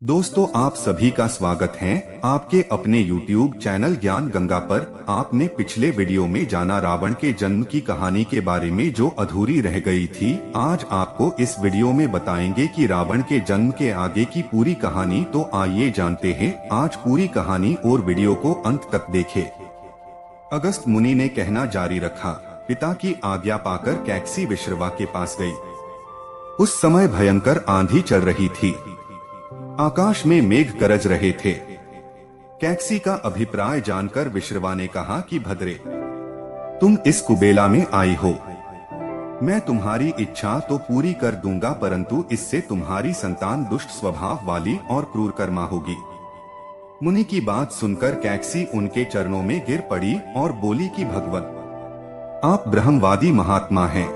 दोस्तों, आप सभी का स्वागत है आपके अपने YouTube चैनल ज्ञान गंगा पर। आपने पिछले वीडियो में जाना रावण के जन्म की कहानी के बारे में जो अधूरी रह गई थी। आज आपको इस वीडियो में बताएंगे कि रावण के जन्म के आगे की पूरी कहानी। तो आइए जानते हैं आज पूरी कहानी और वीडियो को अंत तक देखें। अगस्त मुनि ने कहना जारी रखा। पिता की आज्ञा पाकर कैकसी विश्रवा के पास गई। उस समय भयंकर आंधी चल रही थी। आकाश में मेघ गरज रहे थे। कैकसी का अभिप्राय जानकर विश्रवा ने कहा कि भद्रे, तुम इस कुबेला में आई हो। मैं तुम्हारी इच्छा तो पूरी कर दूंगा, परंतु इससे तुम्हारी संतान दुष्ट स्वभाव वाली और क्रूर कर्मा होगी। मुनि की बात सुनकर कैकसी उनके चरणों में गिर पड़ी और बोली कि भगवन, आप ब्रह्मवादी महात्मा हैं।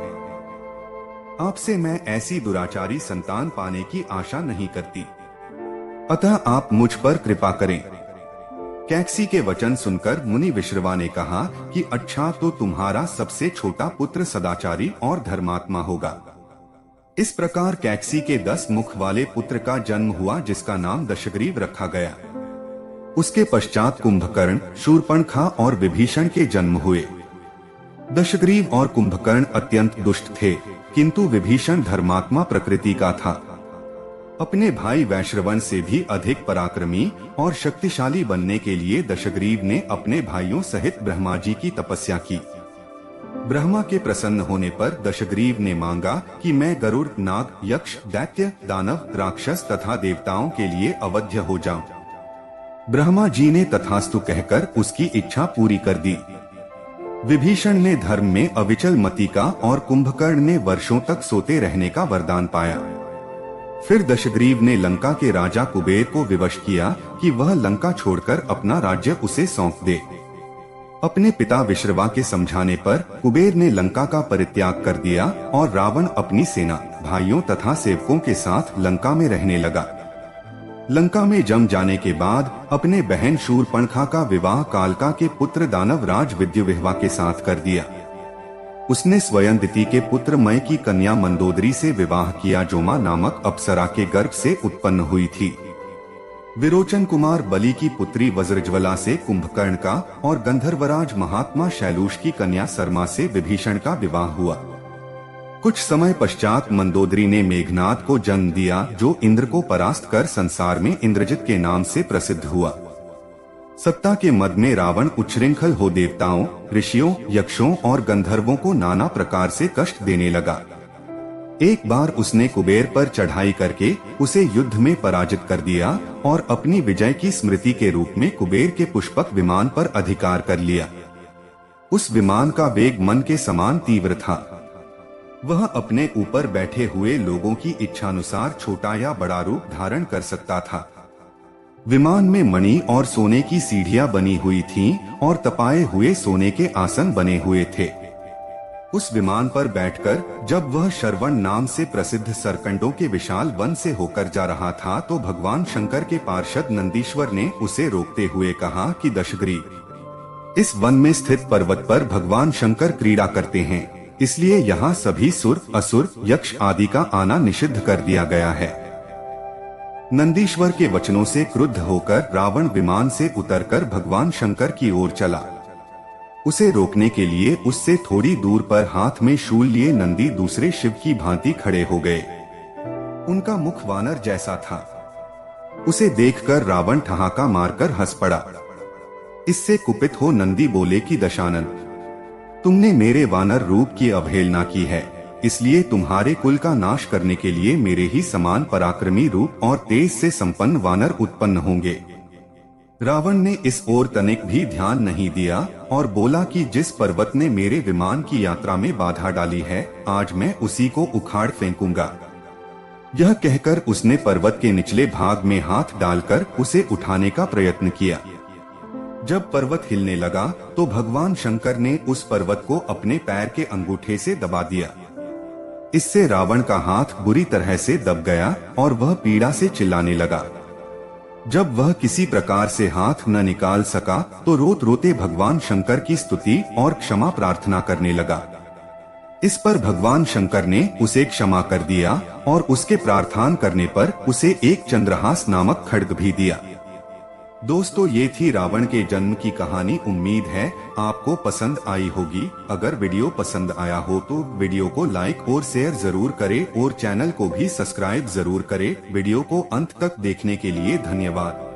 आपसे मैं ऐसी दुराचारी संतान पाने की आशा नहीं करती, अतः आप मुझ पर कृपा करें। कैकसी के वचन सुनकर मुनि विश्रवा ने कहा कि अच्छा, तो तुम्हारा सबसे छोटा पुत्र सदाचारी और धर्मात्मा होगा। इस प्रकार कैकसी के 10 मुख वाले पुत्र का जन्म हुआ, जिसका नाम दशग्रीव रखा गया। उसके पश्चात कुंभकर्ण, शूर्पणखा और विभीषण के जन्म हुए। दशग्रीव और कुंभकर्ण अत्यंत दुष्ट थे, किंतु विभीषण धर्मात्मा प्रकृति का था। अपने भाई वैश्रवण से भी अधिक पराक्रमी और शक्तिशाली बनने के लिए दशग्रीव ने अपने भाइयों सहित ब्रह्मा जी की तपस्या की। ब्रह्मा के प्रसन्न होने पर दशग्रीव ने मांगा कि मैं गरुड़, नाग, यक्ष, दैत्य, दानव, राक्षस तथा देवताओं के लिए अवध्य हो जाऊं। ब्रह्मा जी ने तथास्तु कहकर उसकी इच्छा पूरी कर दी। विभीषण ने धर्म में अविचल मति का और कुंभकर्ण ने वर्षों तक सोते रहने का वरदान पाया। फिर दशग्रीव ने लंका के राजा कुबेर को विवश किया कि वह लंका छोड़कर अपना राज्य उसे सौंप दे। अपने पिता विश्रवा के समझाने पर कुबेर ने लंका का परित्याग कर दिया और रावण अपनी सेना, भाइयों तथा सेवकों के साथ लंका में रहने लगा। लंका में जम जाने के बाद अपने बहन शूर्पणखा का विवाह कालका के पुत्र दानव राज विद्युविह्वा के साथ कर दिया। उसने स्वयं दिति के पुत्र मय की कन्या मंदोदरी से विवाह किया, जो मां नामक अप्सरा के गर्भ से उत्पन्न हुई थी। विरोचन कुमार बलि की पुत्री वज्रज्वला से कुंभकर्ण का और गंधर्वराज महात्मा शैलूष की कन्या सरमा से विभीषण का विवाह हुआ। कुछ समय पश्चात मंदोदरी ने मेघनाद को जन्म दिया, जो इंद्र को परास्त कर संसार में इंद्रजित के नाम से प्रसिद्ध हुआ। सत्ता के मद में रावण उच्छृंखल हो देवताओं, ऋषियों, यक्षों और गंधर्वों को नाना प्रकार से कष्ट देने लगा। एक बार उसने कुबेर पर चढ़ाई करके उसे युद्ध में पराजित कर दिया और अपनी विजय की स्मृति के रूप में कुबेर के पुष्पक विमान पर अधिकार कर लिया। उस विमान का वेग मन के समान तीव्र था। वह अपने ऊपर बैठे हुए लोगों की इच्छानुसार छोटा या बड़ा रूप धारण कर सकता था। विमान में मणि और सोने की सीढ़ियां बनी हुई थीं और तपाए हुए सोने के आसन बने हुए थे। उस विमान पर बैठकर जब वह शरवण नाम से प्रसिद्ध सरकंडों के विशाल वन से होकर जा रहा था, तो भगवान शंकर के पार्षद नंदीश्वर ने उसे रोकते हुए कहा कि दशग्रीव, इस वन में स्थित पर्वत पर भगवान शंकर क्रीड़ा करते हैं, इसलिए यहाँ सभी सुर, असुर, यक्ष आदि का आना निषिद्ध कर दिया गया है। नंदीश्वर के वचनों से क्रुद्ध होकर रावण विमान से उतरकर भगवान शंकर की ओर चला। उसे रोकने के लिए उससे थोड़ी दूर पर हाथ में शूल लिए नंदी दूसरे शिव की भांति खड़े हो गए। उनका मुख वानर जैसा था। उसे देखकर रावण ठहाका मारकर हंस पड़ा। इससे कुपित हो नंदी बोले कि दशानन, तुमने मेरे वानर रूप की अवहेलना की है, इसलिए तुम्हारे कुल का नाश करने के लिए मेरे ही समान पराक्रमी रूप और तेज से संपन्न वानर उत्पन्न होंगे। रावण ने इस ओर तनिक भी ध्यान नहीं दिया और बोला कि जिस पर्वत ने मेरे विमान की यात्रा में बाधा डाली है, आज मैं उसी को उखाड़ फेंकूंगा। यह कहकर उसने पर्वत के निचले भाग में हाथ डालकर उसे उठाने का प्रयत्न किया। जब पर्वत हिलने लगा तो भगवान शंकर ने उस पर्वत को अपने पैर के अंगूठे से दबा दिया। इससे रावण का हाथ बुरी तरह से दब गया और वह पीड़ा से चिल्लाने लगा। जब वह किसी प्रकार से हाथ न निकाल सका तो रोते रोते भगवान शंकर की स्तुति और क्षमा प्रार्थना करने लगा। इस पर भगवान शंकर ने उसे क्षमा कर दिया और उसके प्रार्थना करने पर उसे एक चंद्रहास नामक खड्ग भी दिया। दोस्तों, ये थी रावण के जन्म की कहानी। उम्मीद है आपको पसंद आई होगी। अगर वीडियो पसंद आया हो तो वीडियो को लाइक और शेयर जरूर करें और चैनल को भी सब्सक्राइब जरूर करें। वीडियो को अंत तक देखने के लिए धन्यवाद।